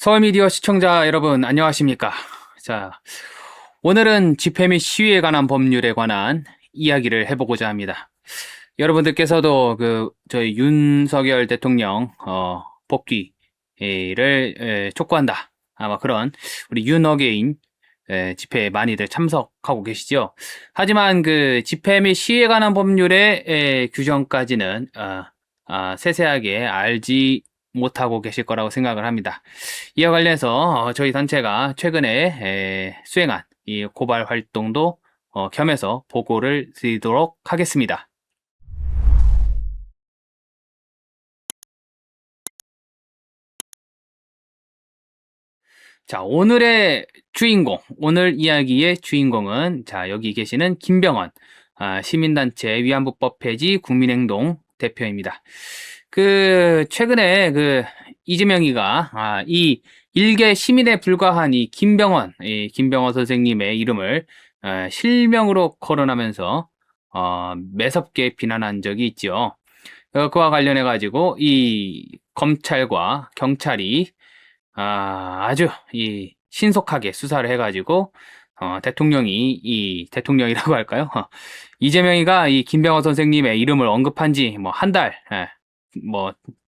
서울미디어 시청자 여러분 안녕하십니까? 자, 오늘은 집회 및 시위에 관한 법률에 관한 이야기를 해보고자 합니다. 여러분들께서도 저희 윤석열 대통령 복귀를 촉구한다. 아마 그런 우리 윤어게인 집회에 많이들 참석하고 계시죠. 하지만 그 집회 및 시위에 관한 법률의 규정까지는 세세하게 알지 못하고 계실 거라고 생각을 합니다. 이와 관련해서 저희 단체가 최근에 수행한 이 고발 활동도 겸해서 보고를 드리도록 하겠습니다. 자, 오늘의 주인공, 오늘 이야기의 주인공은 자, 여기 계시는 김병헌 시민단체 위안부법 폐지 국민행동 대표입니다. 최근에 이재명이가 이 일개 시민에 불과한 이 김병헌 선생님의 이름을 실명으로 거론하면서 매섭게 비난한 적이 있죠. 그와 관련해 가지고 이 검찰과 경찰이 아주 신속하게 수사를 해가지고 대통령이라고 할까요? 이재명이가 이 김병헌 선생님의 이름을 언급한 지 뭐 한 달,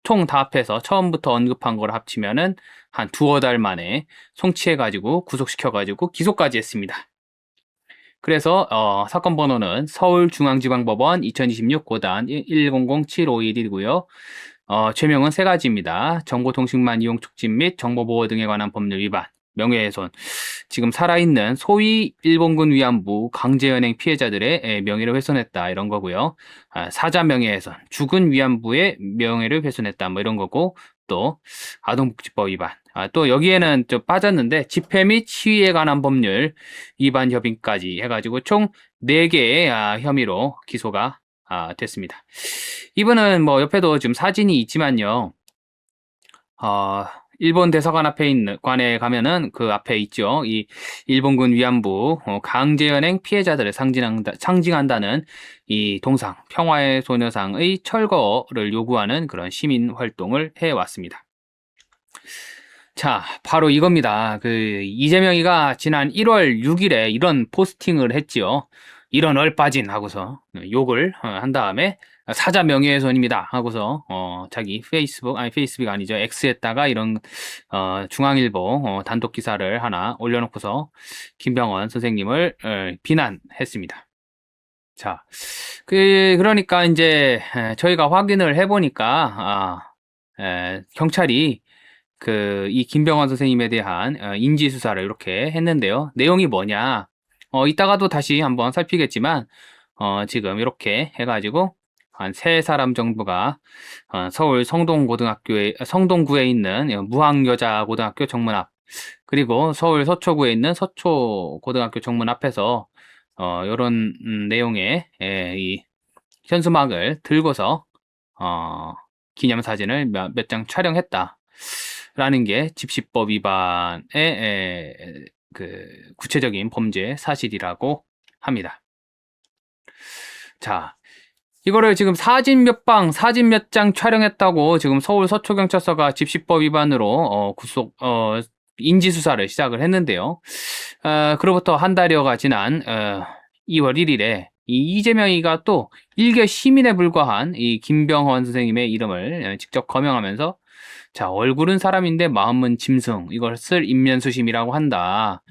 총 다 합해서 처음부터 언급한 걸 합치면은 한 두어 달 만에 송치해가지고 구속시켜가지고 기소까지 했습니다. 그래서 사건 번호는 서울중앙지방법원 2026 고단 1000751이고요. 죄명은 세 가지입니다. 정보통신망 이용 촉진 및 정보보호 등에 관한 법률 위반, 명예훼손, 지금 살아있는 소위 일본군 위안부 강제연행 피해자들의 명예를 훼손했다 이런 거고요. 사자 명예훼손, 죽은 위안부의 명예를 훼손했다 뭐 이런 거고, 또 아동복지법 위반, 또 여기에는 좀 빠졌는데 집회 및 시위에 관한 법률 위반 협의까지 해가지고 총 4개의 혐의로 기소가 됐습니다. 이분은 뭐 옆에도 지금 사진이 있지만요. 일본 대사관 앞에 있는 관에 가면은 그 앞에 있죠. 이 일본군 위안부 강제연행 피해자들을 상징한다는 이 동상 평화의 소녀상의 철거를 요구하는 그런 시민 활동을 해왔습니다. 자, 바로 이겁니다. 이재명이가 지난 1월 6일에 이런 포스팅을 했지요. 이런 얼빠진 하고서 욕을 한 다음에 사자 명예훼손입니다 하고서 자기 페이스북이 아니죠, X에다가 이런 중앙일보 단독 기사를 하나 올려놓고서 김병헌 선생님을 비난했습니다. 자, 그러니까 이제 저희가 확인을 해보니까 경찰이 이 김병헌 선생님에 대한 인지 수사를 이렇게 했는데요. 내용이 뭐냐? 이따가도 다시 한번 살피겠지만 지금 이렇게 해가지고 한 3사람 정도가 서울 성동구에 있는 무학여자고등학교 정문 앞, 그리고 서울 서초구에 있는 서초고등학교 정문 앞에서 이런 내용의 이 현수막을 들고서 기념사진을 몇 장 촬영했다 라는 게 집시법 위반의 구체적인 범죄 사실이라고 합니다. 자, 이거를 지금 사진 몇 장 촬영했다고 지금 서울 서초경찰서가 집시법 위반으로 인지수사를 시작을 했는데요. 그로부터 한 달여가 지난 2월 1일에 이 이재명이가 또 일개 시민에 불과한 이 김병헌 선생님의 이름을 직접 거명하면서 자, 얼굴은 사람인데 마음은 짐승, 이것을 인면수심이라고 한다.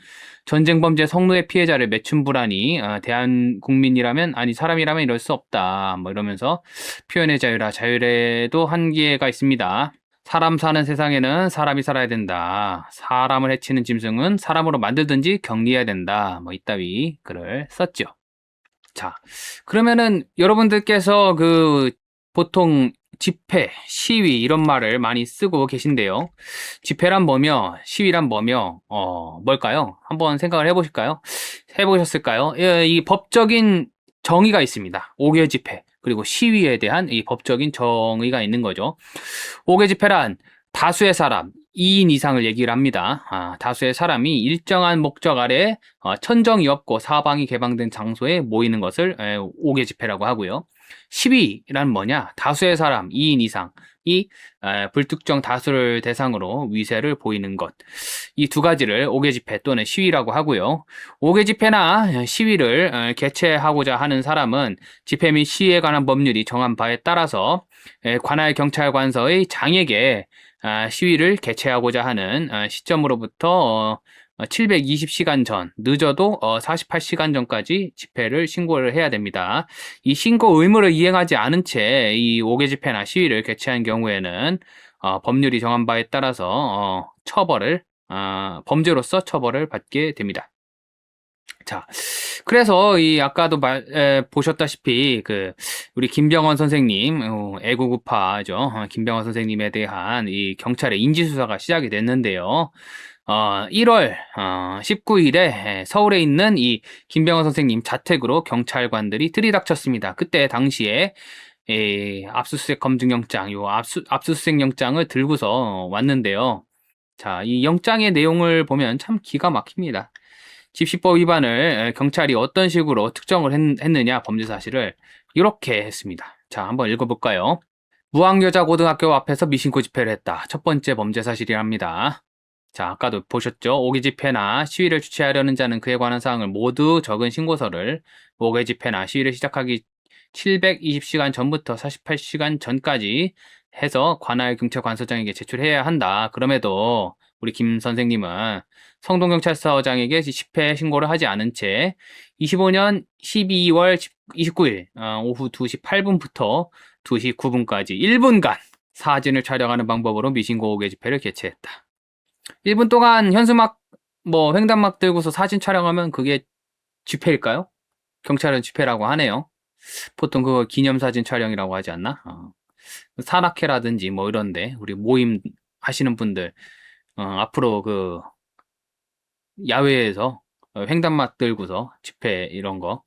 전쟁범죄 성노예 피해자를 매춘부라니 대한국민이라면 사람이라면 이럴 수 없다. 뭐 이러면서 표현의 자율에도 한계가 있습니다. 사람 사는 세상에는 사람이 살아야 된다. 사람을 해치는 짐승은 사람으로 만들든지 격리해야 된다. 뭐 이따위 글을 썼죠. 자, 그러면은 여러분들께서 보통 집회, 시위 이런 말을 많이 쓰고 계신데요. 집회란 뭐며 시위란 뭐며 뭘까요? 한번 생각을 해보셨을까요? 이 법적인 정의가 있습니다. 5개 집회 그리고 시위에 대한 이 법적인 정의가 있는 거죠. 5개 집회란 다수의 사람 2인 이상을 얘기를 합니다. 다수의 사람이 일정한 목적 아래 천정이 없고 사방이 개방된 장소에 모이는 것을 5개 집회라고 하고요. 시위란 뭐냐? 다수의 사람 2인 이상 불특정 다수를 대상으로 위세를 보이는 것. 이 두 가지를 5개 집회 또는 시위라고 하고요. 5개 집회나 시위를 개최하고자 하는 사람은 집회 및 시위에 관한 법률이 정한 바에 따라서 관할 경찰관서의 장에게 시위를 개최하고자 하는 시점으로부터 720시간 전, 늦어도 48시간 전까지 집회를 신고를 해야 됩니다. 이 신고 의무를 이행하지 않은 채 이 5개 집회나 시위를 개최한 경우에는 법률이 정한 바에 따라서 범죄로서 처벌을 받게 됩니다. 자, 그래서 아까도 보셨다시피 우리 김병원 선생님, 애국우파죠. 김병원 선생님에 대한 이 경찰의 인지수사가 시작이 됐는데요. 1월 19일에 서울에 있는 이 김병원 선생님 자택으로 경찰관들이 들이닥쳤습니다. 그때 당시에 압수수색 검증영장, 압수수색 영장을 들고서 왔는데요. 자, 이 영장의 내용을 보면 참 기가 막힙니다. 집시법 위반을 경찰이 어떤 식으로 특정을 했느냐, 범죄 사실을 이렇게 했습니다. 자, 한번 읽어볼까요? 무학여자고등학교 앞에서 미신고 집회를 했다. 첫 번째 범죄 사실이랍니다. 자, 아까도 보셨죠? 5개 집회나 시위를 주최하려는 자는 그에 관한 사항을 모두 적은 신고서를 5개 집회나 시위를 시작하기 720시간 전부터 48시간 전까지 해서 관할 경찰관서장에게 제출해야 한다. 그럼에도 우리 김 선생님은 성동경찰서장에게 집회 신고를 하지 않은 채 25년 12월 29일 오후 2시 8분부터 2시 9분까지 1분간 사진을 촬영하는 방법으로 미신고 5개 집회를 개최했다. 1분 동안 현수막, 횡단막 들고서 사진 촬영하면 그게 집회일까요? 경찰은 집회라고 하네요. 보통 그거 기념사진 촬영이라고 하지 않나? 산악회라든지 이런데 우리 모임 하시는 분들 앞으로 야외에서 횡단막 들고서 집회 이런 거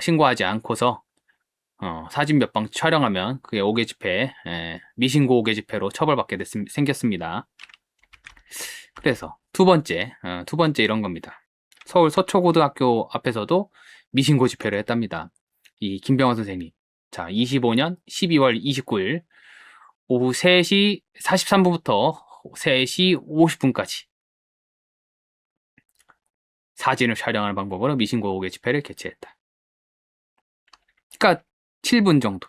신고하지 않고서 사진 몇 방 촬영하면 그게 5개 집회, 미신고 5개 집회로 처벌받게 생겼습니다. 그래서 두 번째 이런 겁니다. 서울 서초고등학교 앞에서도 미신고 집회를 했답니다. 이 김병원 선생님. 자, 25년 12월 29일 오후 3시 43분부터 3시 50분까지 사진을 촬영하는 방법으로 미신고 5개 집회를 개최했다. 그러니까 7분 정도.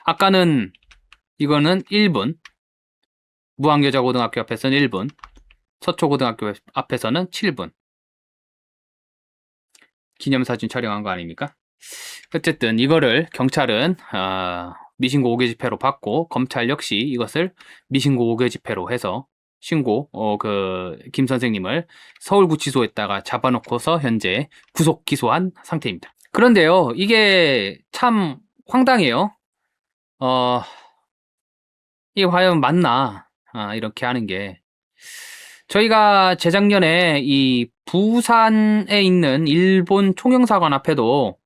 아까는 이거는 1분, 무학여자고등학교 앞에서는 1분, 서초고등학교 앞에서는 7분. 기념사진 촬영한 거 아닙니까? 어쨌든 이거를 경찰은 미신고 5개 집회로 받고 검찰 역시 이것을 미신고 5개 집회로 해서 신고 김 선생님을 서울구치소에다가 잡아놓고서 현재 구속 기소한 상태입니다. 그런데요, 이게 참 황당해요. 이게 과연 맞나? 이렇게 하는 게. 저희가 재작년에 이 부산에 있는 일본 총영사관 앞에도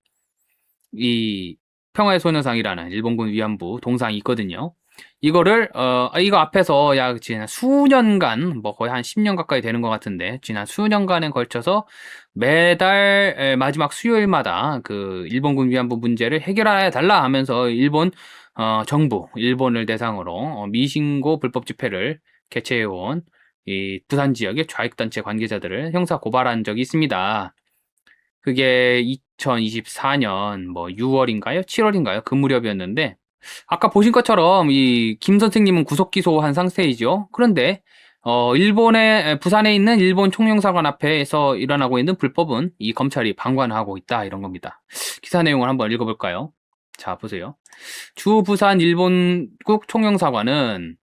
이 평화의 소녀상이라는 일본군 위안부 동상이 있거든요. 이거를 이거 앞에서 약 지난 수년간 거의 한 10년 가까이 되는 것 같은데 지난 수년간에 걸쳐서 매달 마지막 수요일마다 그 일본군 위안부 문제를 해결해 달라 하면서 일본 정부 일본을 대상으로 미신고 불법 집회를 개최해온 이 부산 지역의 좌익단체 관계자들을 형사 고발한 적이 있습니다. 그게 2024년 6월인가요? 7월인가요? 그 무렵이었는데 아까 보신 것처럼 이 김 선생님은 구속 기소한 상태이죠. 그런데 부산에 있는 일본 총영사관 앞에서 일어나고 있는 불법은 이 검찰이 방관하고 있다 이런 겁니다. 기사 내용을 한번 읽어볼까요? 자, 보세요. 주 부산 일본국 총영사관은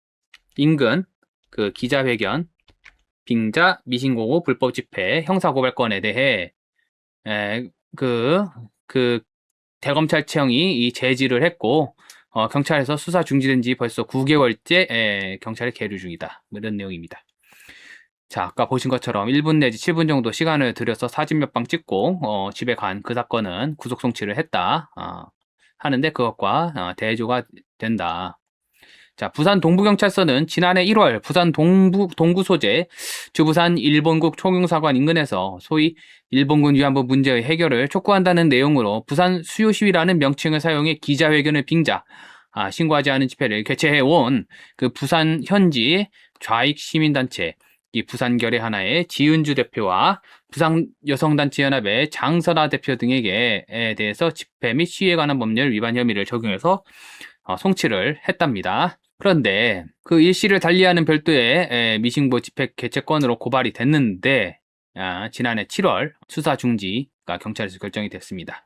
인근 그 기자회견, 빙자, 미신고고 불법 집회, 형사고발건에 대해 대검찰청이 이 제지를 했고 경찰에서 수사 중지된 지 벌써 9개월째 경찰에 계류 중이다. 이런 내용입니다. 자, 아까 보신 것처럼 1분 내지 7분 정도 시간을 들여서 사진 몇 방 찍고 집에 간 그 사건은 구속 송치를 했다 하는데 그것과 대조가 된다. 자, 부산 동부경찰서는 지난해 1월 부산 동구 소재 주부산 일본국 총영사관 인근에서 소위 일본군 위안부 문제의 해결을 촉구한다는 내용으로 부산 수요시위라는 명칭을 사용해 기자회견을 빙자 신고하지 않은 집회를 개최해온 그 부산 현지 좌익 시민단체 이 부산결의 하나의 지은주 대표와 부산 여성단체연합의 장선아 대표 등에게 대해서 집회 및 시위에 관한 법률 위반 혐의를 적용해서 송치를 했답니다. 그런데 그 일시를 달리하는 별도의 미싱보 집회 개최권으로 고발이 됐는데 지난해 7월 수사 중지가 경찰에서 결정이 됐습니다.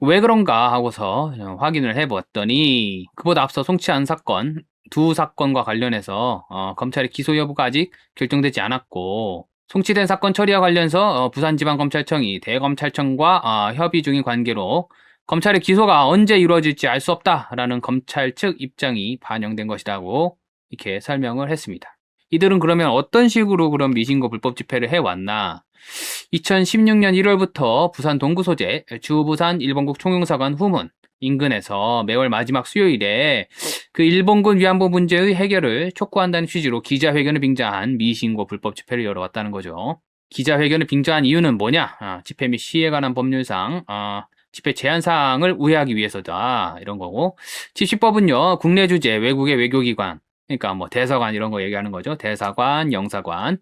왜 그런가 하고서 확인을 해보았더니 그보다 앞서 송치한 사건 두 사건과 관련해서 검찰의 기소 여부가 아직 결정되지 않았고 송치된 사건 처리와 관련해서 부산지방검찰청이 대검찰청과 협의 중인 관계로 검찰의 기소가 언제 이루어질지 알 수 없다라는 검찰 측 입장이 반영된 것이라고 이렇게 설명을 했습니다. 이들은 그러면 어떤 식으로 그런 미신고 불법 집회를 해왔나? 2016년 1월부터 부산 동구 소재 주부산 일본국 총영사관 후문 인근에서 매월 마지막 수요일에 그 일본군 위안부 문제의 해결을 촉구한다는 취지로 기자회견을 빙자한 미신고 불법 집회를 열어왔다는 거죠. 기자회견을 빙자한 이유는 뭐냐? 집회 및 시위에 관한 법률상 집회 제한 사항을 우회하기 위해서다 이런 거고, 집시법은요 국내 주재 외국의 외교기관 그러니까 뭐 대사관 이런 거 얘기하는 거죠. 대사관, 영사관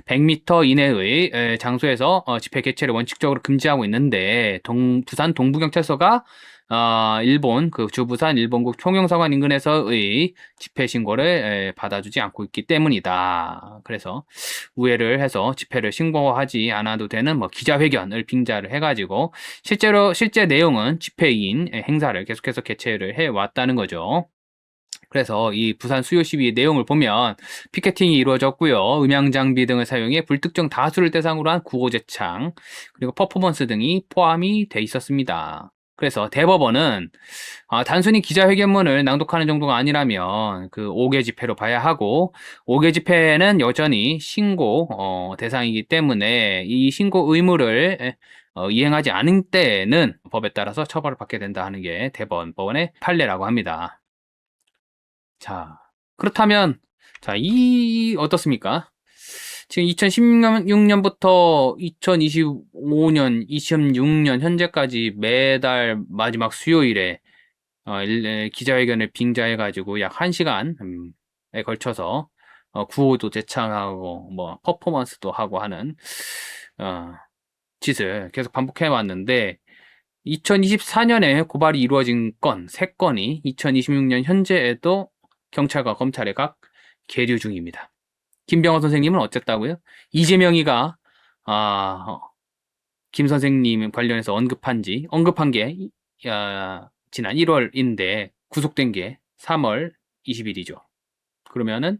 100m 이내의 장소에서 집회 개최를 원칙적으로 금지하고 있는데 부산 동부경찰서가 일본 그 주부산 일본국 총영사관 인근에서의 집회 신고를 받아주지 않고 있기 때문이다. 그래서 우회를 해서 집회를 신고하지 않아도 되는 뭐 기자회견을 빙자를 해가지고 실제 내용은 집회인 행사를 계속해서 개최를 해왔다는 거죠. 그래서 이 부산 수요 시위의 내용을 보면 피켓팅이 이루어졌고요. 음향 장비 등을 사용해 불특정 다수를 대상으로 한 구호제창 그리고 퍼포먼스 등이 포함이 돼 있었습니다. 그래서 대법원은 단순히 기자회견문을 낭독하는 정도가 아니라면 그 5개 집회로 봐야 하고 5개 집회는 여전히 신고 대상이기 때문에 이 신고 의무를 이행하지 않은 때에는 법에 따라서 처벌을 받게 된다 하는 게 대법원의 판례라고 합니다. 자, 그렇다면 어떻습니까? 지금 2016년부터 2025년, 26년 현재까지 매달 마지막 수요일에 기자회견을 빙자해가지고 약 1시간에 걸쳐서 구호도 제창하고 뭐 퍼포먼스도 하고 하는 짓을 계속 반복해 왔는데 2024년에 고발이 이루어진 건 3건이 2026년 현재에도 경찰과 검찰에 각 계류 중입니다. 김병호 선생님은 어쨌다고요? 이재명이가 김 선생님 관련해서 언급한 게 지난 1월인데 구속된 게 3월 20일이죠. 그러면은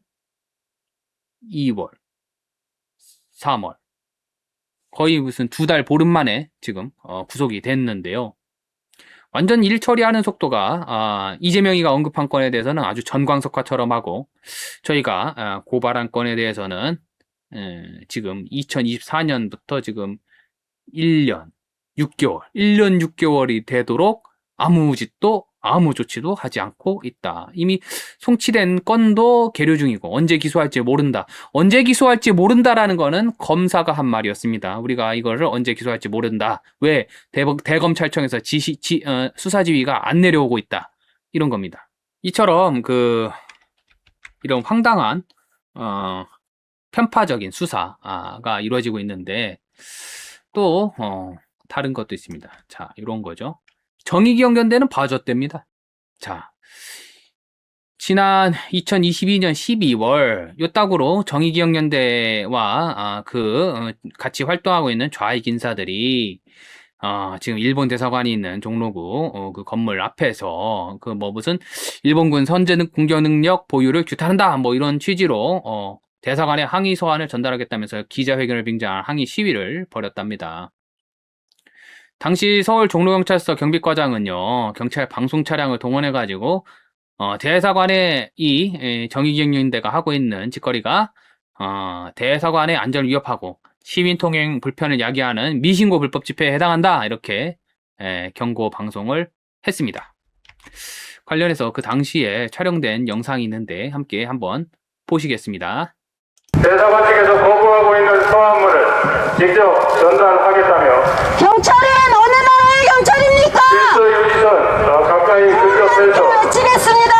2월, 3월 거의 무슨 2달 보름 만에 지금 구속이 됐는데요. 완전 일 처리하는 속도가 이재명이가 언급한 건에 대해서는 아주 전광석화처럼 하고 저희가 고발한 건에 대해서는 지금 2024년부터 지금 1년 6개월이 되도록 아무 조치도 하지 않고 있다. 이미 송치된 건도 계류 중이고 언제 기소할지 모른다. 언제 기소할지 모른다라는 거는 검사가 한 말이었습니다. 우리가 이거를 언제 기소할지 모른다. 왜? 대검찰청에서 수사 지휘가 안 내려오고 있다. 이런 겁니다. 이처럼 이런 황당한 편파적인 수사가 이루어지고 있는데 또 다른 것도 있습니다. 자, 이런 거죠. 정의기억연대는 봐줬답니다. 자, 지난 2022년 12월 요따구로 정의기억연대와 같이 활동하고 있는 좌익 인사들이 지금 일본 대사관이 있는 종로구 그 건물 앞에서 무슨 일본군 선제 공격 능력 보유를 규탄한다 뭐 이런 취지로 대사관에 항의 서한을 전달하겠다면서 기자회견을 빙자한 항의 시위를 벌였답니다. 당시 서울 종로경찰서 경비과장은요, 경찰 방송 차량을 동원해가지고, 대사관의 이 정의기억연대가 하고 있는 짓거리가, 대사관의 안전을 위협하고, 시민 통행 불편을 야기하는 미신고 불법 집회에 해당한다, 이렇게, 경고 방송을 했습니다. 관련해서 그 당시에 촬영된 영상이 있는데, 함께 한번 보시겠습니다. 대사관 측에서 거부하고 있는 서한문을 직접 전달하겠다며 경찰은 어느 나라의 경찰입니까? 질서 유지선 가까이 근접해서 외치겠습니다.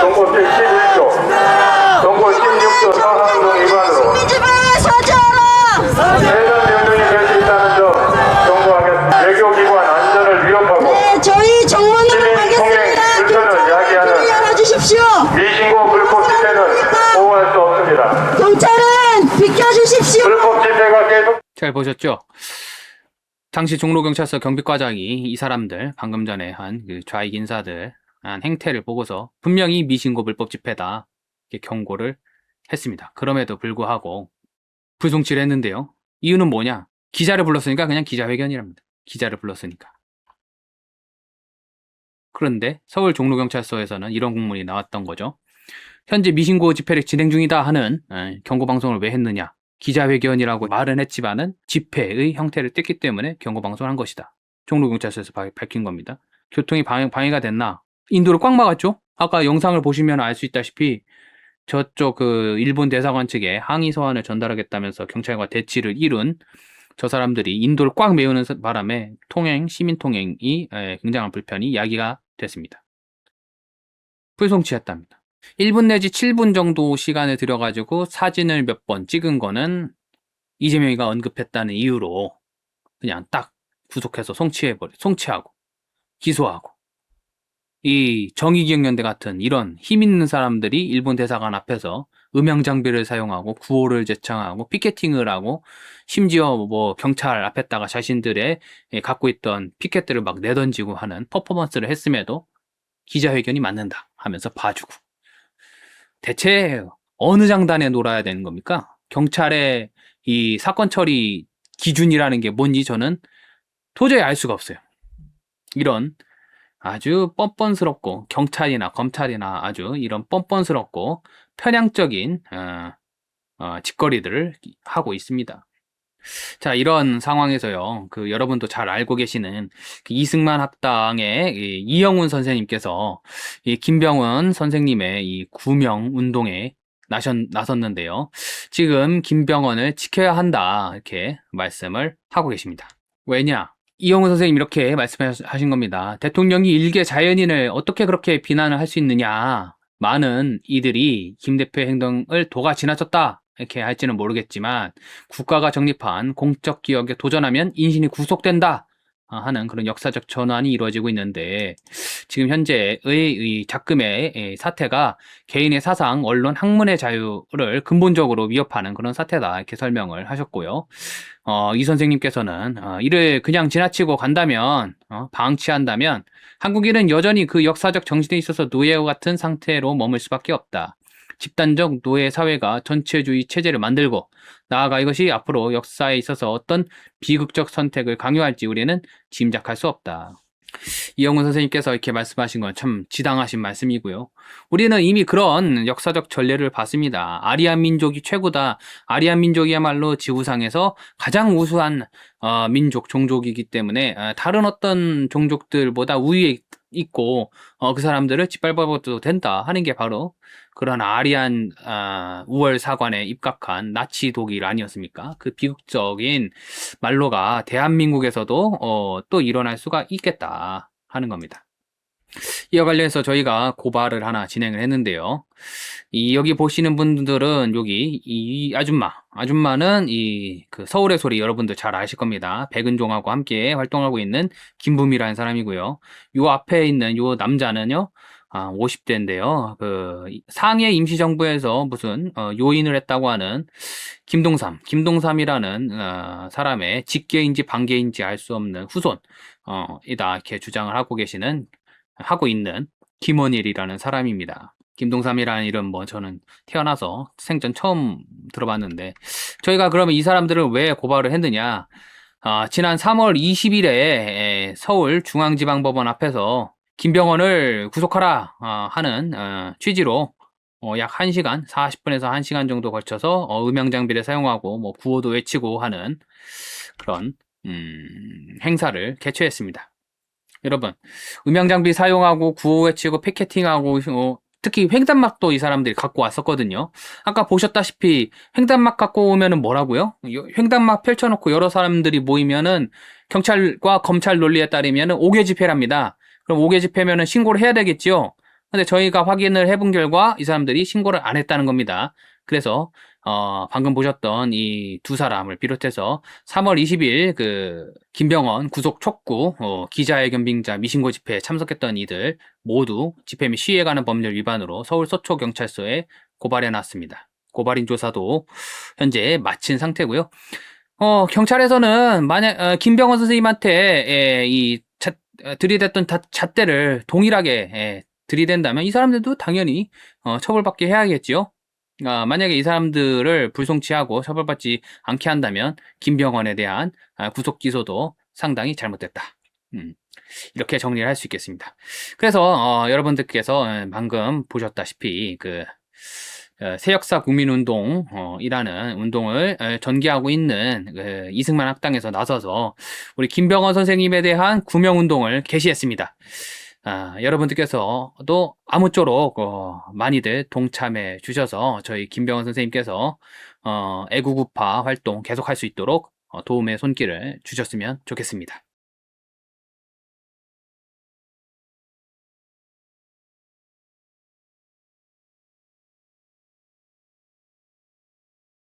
동법 제11조, 동법 16조 사항동 위반으로 해당 명령이 될 수 있다는 점 경고하겠습니다. 외교기관 안전을 위협하고 네, 저희 정문으로 시민 통행 가겠습니다. 불편을 야기하는 열어주십시오. 미신고 불법 집회는 보호할 수 없습니다. 경찰은 비켜주십시오. 불법 집회가 계속 잘 보셨죠? 당시 종로경찰서 경비과장이 이 사람들, 방금 전에 한 그 좌익 인사들 한 행태를 보고서 분명히 미신고 불법 집회다 이렇게 경고를 했습니다. 그럼에도 불구하고 불송치를 했는데요. 이유는 뭐냐? 기자를 불렀으니까 그냥 기자회견이랍니다. 기자를 불렀으니까. 그런데 서울 종로경찰서에서는 이런 공문이 나왔던 거죠. 현재 미신고 집회를 진행 중이다 하는 경고방송을 왜 했느냐? 기자회견이라고 말은 했지만은 집회의 형태를 띄기 때문에 경고방송을 한 것이다. 종로경찰서에서 밝힌 겁니다. 교통이 방해가 됐나? 인도를 꽉 막았죠? 아까 영상을 보시면 알 수 있다시피 저쪽 그 일본 대사관 측에 항의 서한을 전달하겠다면서 경찰과 대치를 이룬 저 사람들이 인도를 꽉 메우는 바람에 시민 통행이 굉장한 불편이 야기가 됐습니다. 불송치했답니다. 1분 내지 7분 정도 시간을 들여가지고 사진을 몇 번 찍은 거는 이재명이가 언급했다는 이유로 그냥 딱 구속해서 송치하고 기소하고 이 정의기억연대 같은 이런 힘 있는 사람들이 일본 대사관 앞에서 음향 장비를 사용하고 구호를 제창하고 피켓팅을 하고 심지어 뭐 경찰 앞에다가 자신들의 갖고 있던 피켓들을 막 내던지고 하는 퍼포먼스를 했음에도 기자회견이 맞는다 하면서 봐주고 대체 어느 장단에 놀아야 되는 겁니까? 경찰의 이 사건 처리 기준이라는 게 뭔지 저는 도저히 알 수가 없어요. 이런 아주 뻔뻔스럽고 경찰이나 검찰이나 아주 이런 뻔뻔스럽고 편향적인 짓거리들을 하고 있습니다. 자, 이런 상황에서요, 여러분도 잘 알고 계시는 이승만 학당의 이영훈 선생님께서 이 김병원 선생님의 이 구명 운동에 나섰는데요. 지금 김병원을 지켜야 한다, 이렇게 말씀을 하고 계십니다. 왜냐? 이영훈 선생님 이렇게 말씀하신 겁니다. 대통령이 일개 자연인을 어떻게 그렇게 비난을 할 수 있느냐. 많은 이들이 김 대표의 행동을 도가 지나쳤다. 이렇게 할지는 모르겠지만 국가가 정립한 공적 기억에 도전하면 인신이 구속된다 하는 그런 역사적 전환이 이루어지고 있는데 지금 현재의 이 작금의 사태가 개인의 사상, 언론, 학문의 자유를 근본적으로 위협하는 그런 사태다 이렇게 설명을 하셨고요. 이 선생님께서는 이를 그냥 지나치고 간다면 방치한다면 한국인은 여전히 그 역사적 정신에 있어서 노예와 같은 상태로 머물 수밖에 없다. 집단적 노예 사회가 전체주의 체제를 만들고 나아가 이것이 앞으로 역사에 있어서 어떤 비극적 선택을 강요할지 우리는 짐작할 수 없다. 이영훈 선생님께서 이렇게 말씀하신 건 참 지당하신 말씀이고요. 우리는 이미 그런 역사적 전례를 봤습니다. 아리안 민족이 최고다. 아리안 민족이야말로 지구상에서 가장 우수한 민족, 종족이기 때문에 다른 어떤 종족들보다 우위에 있고 그 사람들을 짓밟아도 된다 하는 게 바로 그런 아리안 우월 사관에 입각한 나치 독일 아니었습니까? 그 비극적인 말로가 대한민국에서도 또 일어날 수가 있겠다 하는 겁니다. 이와 관련해서 저희가 고발을 하나 진행을 했는데요. 여기 보시는 분들은 여기 이 아줌마는 그 서울의 소리 여러분들 잘 아실 겁니다. 백은종하고 함께 활동하고 있는 김부미라는 사람이고요. 요 앞에 있는 요 남자는요. 50대인데요. 상해 임시정부에서 무슨 요인을 했다고 하는 김동삼이라는 사람의 직계인지 반계인지 알 수 없는 후손이다 이렇게 주장을 하고 있는 김원일이라는 사람입니다. 김동삼이라는 이름 저는 태어나서 생전 처음 들어봤는데 저희가 그러면 이 사람들을 왜 고발을 했느냐? 지난 3월 20일에 서울중앙지방법원 앞에서 김병원을 구속하라 하는 취지로 약 1시간, 40분에서 1시간 정도 걸쳐서 음향장비를 사용하고 뭐 구호도 외치고 하는 그런 행사를 개최했습니다. 여러분, 음향장비 사용하고 구호 외치고 피켓팅하고 특히 횡단막도 이 사람들이 갖고 왔었거든요. 아까 보셨다시피 횡단막 갖고 오면은 뭐라고요? 횡단막 펼쳐놓고 여러 사람들이 모이면은 경찰과 검찰 논리에 따르면은 5개 집회랍니다. 그럼 5개 집회면은 신고를 해야 되겠지요. 근데 저희가 확인을 해본 결과 이 사람들이 신고를 안 했다는 겁니다. 그래서 방금 보셨던 이 두 사람을 비롯해서 3월 20일 그 김병원 구속 촉구 기자회견빙자 미신고 집회에 참석했던 이들 모두 집회 및 시위에 관한 법률 위반으로 서울 서초경찰서에 고발해 놨습니다. 고발인 조사도 현재 마친 상태고요. 경찰에서는 만약 김병원 선생님한테 들이댔던 잣대를 동일하게 들이댄다면 이 사람들도 당연히 처벌받게 해야겠지요. 만약에 이 사람들을 불송치하고 처벌받지 않게 한다면 김병원에 대한 구속 기소도 상당히 잘못됐다. 이렇게 정리를 할 수 있겠습니다. 그래서 여러분들께서 방금 보셨다시피 그 새역사 국민운동이라는 운동을 전개하고 있는 이승만 학당에서 나서서 우리 김병원 선생님에 대한 구명운동을 개시했습니다. 여러분들께서도 아무쪼록 많이들 동참해 주셔서 저희 김병원 선생님께서 애국우파 활동 계속할 수 있도록 도움의 손길을 주셨으면 좋겠습니다.